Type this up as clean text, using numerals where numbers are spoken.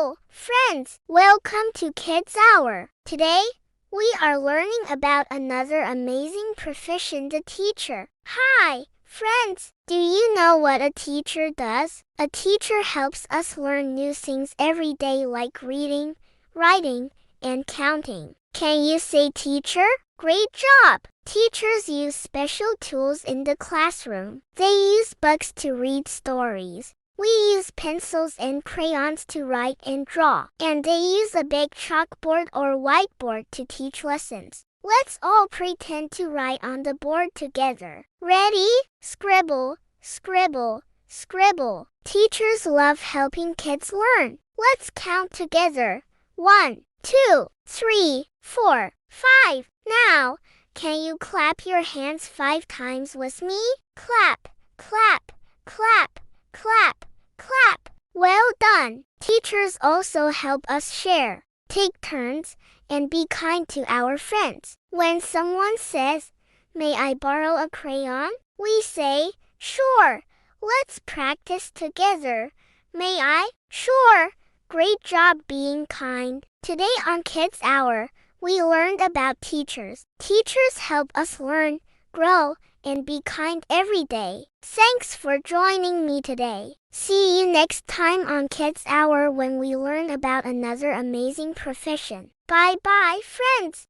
Hello, friends! Welcome to Kids Hour. Today, we are learning about another amazing profession, the teacher. Hi, friends! Do you know what a teacher does? A teacher helps us learn new things every day like reading, writing, and counting. Can you say teacher? Great job! Teachers use special tools in the classroom. They use books to read stories. We use pencils and crayons to write and draw. And they use a big chalkboard or whiteboard to teach lessons. Let's all pretend to write on the board together. Ready? Scribble, scribble, scribble. Teachers love helping kids learn. Let's count together. 1, 2, 3, 4, 5. Now, can you clap your hands 5 times with me? Clap, clap, clap, clap, clap. Well done. Teachers also help us share, take turns, and be kind to our friends. When someone says, "May I borrow a crayon?" we say, "Sure. Let's practice together." May I? Sure. Great job being kind. Today on Kids Hour, we learned about teachers. Teachers help us learn, grow, and be kind every day. Thanks for joining me today. See you next time on Kids Hour when we learn about another amazing profession. Bye-bye, friends.